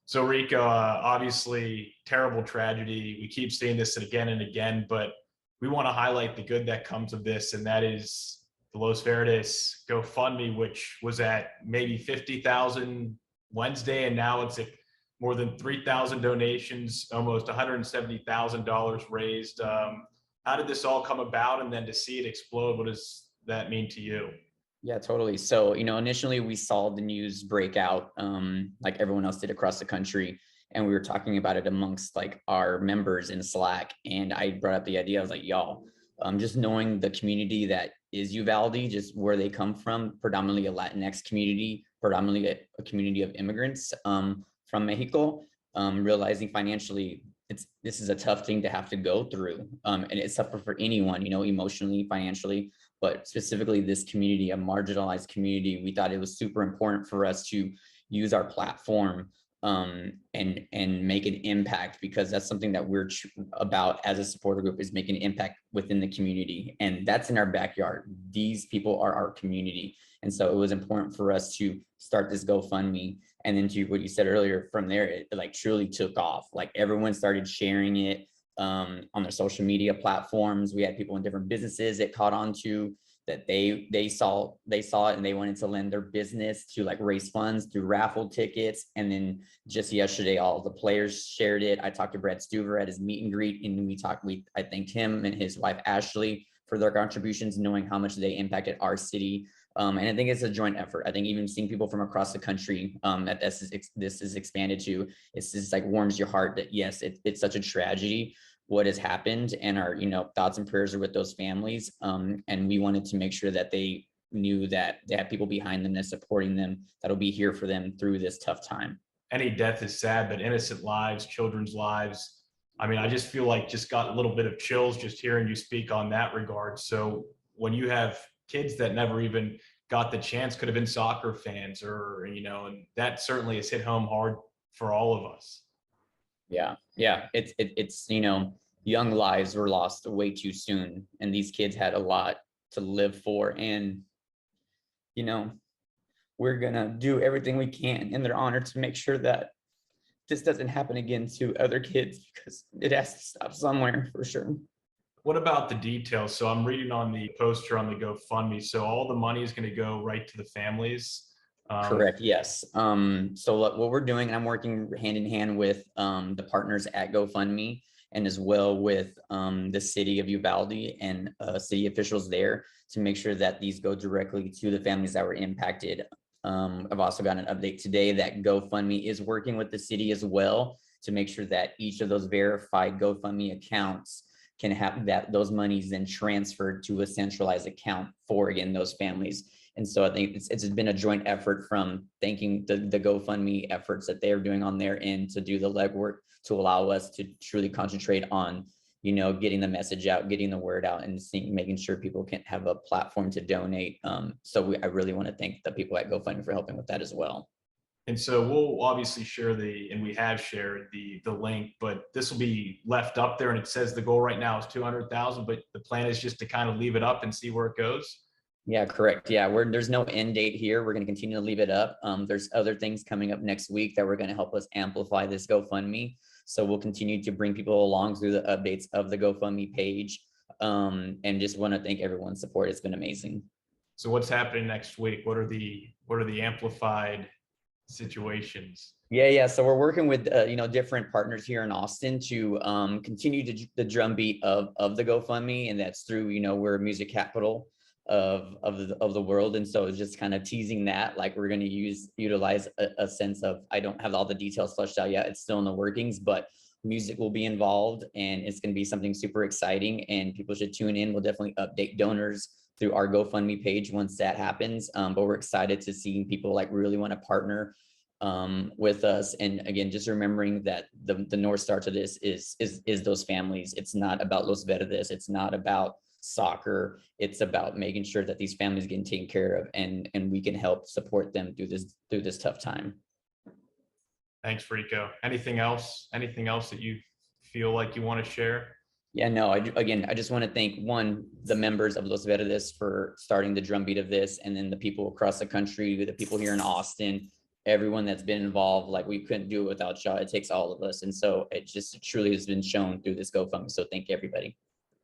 So Rico, obviously terrible tragedy. We keep seeing this again and again, but we want to highlight the good that comes of this, and that is the Los Verdes GoFundMe, which was at maybe 50,000 Wednesday, and now it's at more than 3,000 donations, almost $170,000 raised. How did this all come about, and then to see it explode, what does that mean to you? Yeah, totally. So, initially we saw the news break out, like everyone else did across the country. And we were talking about it amongst like our members in Slack. And I brought up the idea. I was like, y'all, just knowing the community that is Uvalde, just where they come from, predominantly a Latinx community, predominantly a community of immigrants from Mexico, realizing financially this is a tough thing to have to go through. And it's tougher for anyone, emotionally, financially, but specifically this community, a marginalized community. We thought it was super important for us to use our platform and make an impact, because that's something that we're about as a supporter group, is making an impact within the community. And that's in our backyard. These people are our community. And so it was important for us to start this GoFundMe. And then to what you said earlier, from there, it like truly took off. Like everyone started sharing it on their social media platforms. We had people in different businesses that caught on to that they saw it, and they wanted to lend their business to like raise funds through raffle tickets. And then just yesterday, all the players shared it. I talked to Brad Stuver at his meet and greet, and I thanked him and his wife Ashley for their contributions, knowing how much they impacted our city. And I think it's a joint effort. I think even seeing people from across the country that this is expanded to, it's just like warms your heart that yes, it's such a tragedy what has happened, and our thoughts and prayers are with those families. And we wanted to make sure that they knew that they have people behind them that's supporting them, that'll be here for them through this tough time. Any death is sad, but innocent lives, children's lives. I mean, I just feel like just got a little bit of chills just hearing you speak on that regard. So when you have kids that never even got the chance, could have been soccer fans, or and that certainly has hit home hard for all of us. Yeah, it's young lives were lost way too soon, and these kids had a lot to live for. And we're gonna do everything we can in their honor to make sure that this doesn't happen again to other kids, because it has to stop somewhere for sure. What about the details? So I'm reading on the poster on the GoFundMe. So all the money is going to go right to the families. Correct. Yes. So what we're doing, and I'm working hand in hand with the partners at GoFundMe, and as well with the city of Uvalde and city officials there, to make sure that these go directly to the families that were impacted. I've also got an update today that GoFundMe is working with the city as well to make sure that each of those verified GoFundMe accounts can have those monies then transferred to a centralized account for, again, those families. And so I think it's been a joint effort, from thanking the GoFundMe efforts that they are doing on their end to do the legwork to allow us to truly concentrate on, getting the message out, getting the word out, and making sure people can have a platform to donate. I really want to thank the people at GoFundMe for helping with that as well. And so we'll obviously share and we have shared the link, but this will be left up there, and it says the goal right now is 200,000, but the plan is just to kind of leave it up and see where it goes. Yeah, correct. Yeah, there's no end date here. We're going to continue to leave it up. There's other things coming up next week that we're going to help us amplify this GoFundMe. So we'll continue to bring people along through the updates of the GoFundMe page. And just want to thank everyone's support. It's been amazing. So what's happening next week? What are the amplified situations? Yeah. So we're working with different partners here in Austin to continue the drumbeat of the GoFundMe, and that's through we're a music capital of the world. And so it's just kind of teasing that, like, we're going to utilize a sense of, I don't have all the details fleshed out yet, it's still in the workings, but music will be involved, and it's going to be something super exciting, and people should tune in. We'll definitely update donors through our GoFundMe page once that happens. But we're excited to see people like really want to partner with us. And again, just remembering that the North Star to this is those families. It's not about Los Verdes. It's not about soccer. It's about making sure that these families get taken care of, and we can help support them through this tough time. Thanks, Rico. Anything else that you feel like you want to share? Yeah, no, I just want to thank the members of Los Verdes for starting the drumbeat of this, and then the people across the country, the people here in Austin, everyone that's been involved. Like, we couldn't do it without y'all. It takes all of us. And so it just truly has been shown through this GoFundMe. So thank you, everybody.